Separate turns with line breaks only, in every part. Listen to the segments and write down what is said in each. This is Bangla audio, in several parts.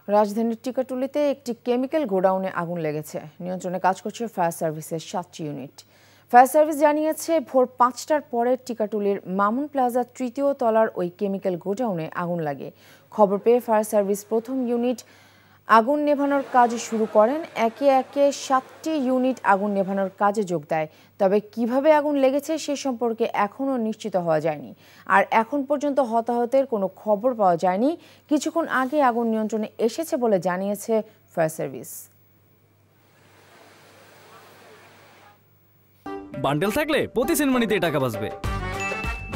রাজধানীর টিকাটুলিতে একটি কেমিক্যাল গোডাউনে আগুন লেগেছে। নিয়ন্ত্রণে কাজ করছে ফায়ার সার্ভিসের 7টি ইউনিট। ফায়ার সার্ভিস জানিয়েছে, ভোর 5টার পরে টিকাটুলির মামুন প্লাজার 3য় তলার ওই কেমিক্যাল গোডাউনে আগুন লাগে। খবর পেয়ে ফায়ার সার্ভিস প্রথম ইউনিট আগুন নেভানোর কাজ শুরু করেন। একে একে 7টি ইউনিট আগুন নেভানোর কাজে যোগ দেয়। তবে কিভাবে আগুন লেগেছে সে সম্পর্কে এখনও নিশ্চিত হওয়া যায়নি। আর এখন পর্যন্ত হতাহতের কোনো খবর পাওয়া যায়নি। কিছুক্ষণ আগে আগুন নিয়ন্ত্রণে এসেছে বলে জানিয়েছে ফায়ার সার্ভিস।
বান্ডেল থাকলে প্রতি সেনমানিতে টাকা বাঁচবে।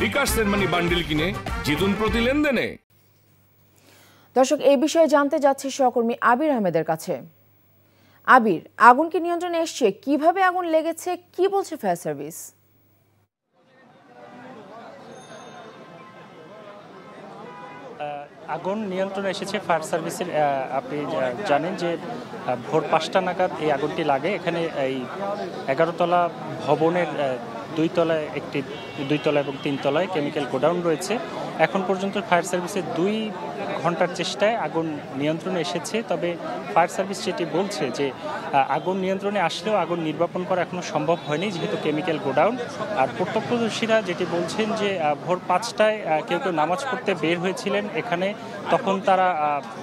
বিকাশ সেনমানি বান্ডেল কিনে জিতুন প্রতি লেনদেনে।
দর্শক, এই বিষয়ে জানতে যাচ্ছে সহকর্মী আবির আহমেদের কাছে। আবির, আগুন কি নিয়ন্ত্রণে এসছে? কিভাবে আগুন লেগেছে? কি বলছে ফায়ার সার্ভিস?
আগুন নিয়ন্ত্রণে এসেছে ফায়ার সার্ভিসের। আপনি জানেন যে ভোর 5টা নাগাদ এই আগুনটি লাগে। এখানে এই 11 তলা ভবনের 2 তলায় একটি 2 তলা এবং 3 তলায় কেমিক্যাল গোডাউন রয়েছে। এখন পর্যন্ত ফায়ার সার্ভিসের 2 ঘন্টার চেষ্টায় আগুন নিয়ন্ত্রণে এসেছে। তবে ফায়ার সার্ভিস যেটি বলছে যে আগুন নিয়ন্ত্রণে আসলেও আগুন নির্বাপন করা এখনো সম্ভব হয়নি, যেহেতু কেমিক্যাল গোডাউন। আর প্রত্যক্ষদর্শীরা যেটি বলছেন যে ভোর 5টায় কেউ কেউ নামাজ পড়তে বের হয়েছিলেন এখানে, তখন তারা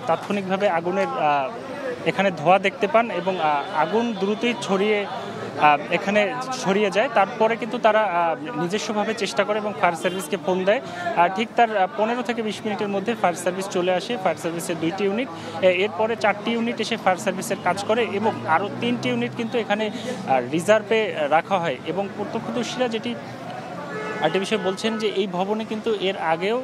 তাৎক্ষণিকভাবে আগুনের এখানে ধোঁয়া দেখতে পান এবং আগুন দ্রুতই এখানে ছড়িয়ে যায়। তারপরে কিন্তু তারা নিজস্বভাবে চেষ্টা করে এবং ফায়ার সার্ভিসকে ফোন দেয়। ঠিক তার 15 থেকে 20 মিনিটের মধ্যে ফায়ার সার্ভিস চলে আসে। ফায়ার সার্ভিসের 2টি ইউনিট, এরপরে 4টি ইউনিট এসে ফায়ার সার্ভিসের কাজ করে এবং আরও 3টি ইউনিট কিন্তু এখানে রিজার্ভে রাখা হয়। এবং প্রত্যক্ষদর্শীরা যেটি আরেকটি বিষয় বলছেন যে এই ভবনে কিন্তু এর আগেও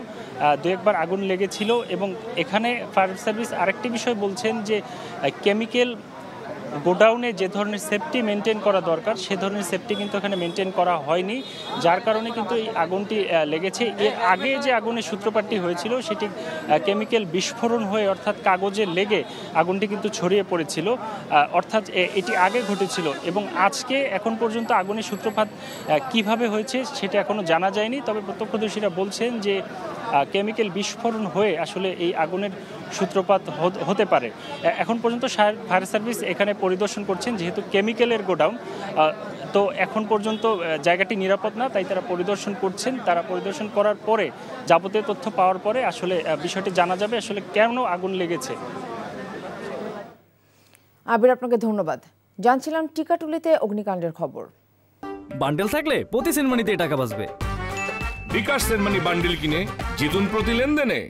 2-1বার আগুন লেগেছিল এবং এখানে ফায়ার সার্ভিস আরেকটি বিষয় বলছেন যে কেমিক্যাল গোডাউনে যে ধরনের সেফটি মেনটেন করা দরকার সে ধরনের সেফটি কিন্তু এখানে মেনটেন করা হয়নি, যার কারণে কিন্তু এই আগুনটি লেগেছে। এর আগে যে আগুনের সূত্রপাতটি হয়েছিল সেটি কেমিক্যাল বিস্ফোরণ হয়ে, অর্থাৎ কাগজে লেগে আগুনটি কিন্তু ছড়িয়ে পড়েছিল, অর্থাৎ এটি আগে ঘটেছিল। এবং আজকে এখন পর্যন্ত আগুনের সূত্রপাত কিভাবে হয়েছে সেটা এখনও জানা যায়নি। তবে প্রত্যক্ষদর্শীরা বলছেন যে কেমিক্যাল বিস্ফোরণ হয়ে আসলে এই আগুনের সূত্রপাত হতে পারে। এখন পর্যন্ত ফায়ার সার্ভিস এখানে পরিদর্শন করছেন, যেহেতু কেমিক্যালের গোডাউন, তো এখন পর্যন্ত জায়গাটি নিরাপদ না, তাই তারা পরিদর্শন করছেন। তারা পরিদর্শন করার পরে যাবতীয় তথ্য পাওয়ার পরে আসলে বিষয়টি জানা যাবে আসলে কেন আগুন লেগেছে।
আবির, আপনাকে ধন্যবাদ। জানছিলাম টিকাটুলিতে অগ্নিকাণ্ডের খবর।
বান্ডেল থাকলে প্রতি সেনমানিতে টাকা বাঁচবে।
বিকাশ সেনমানি বান্ডেল কিনে জিতুন প্রতি লেনদেনে।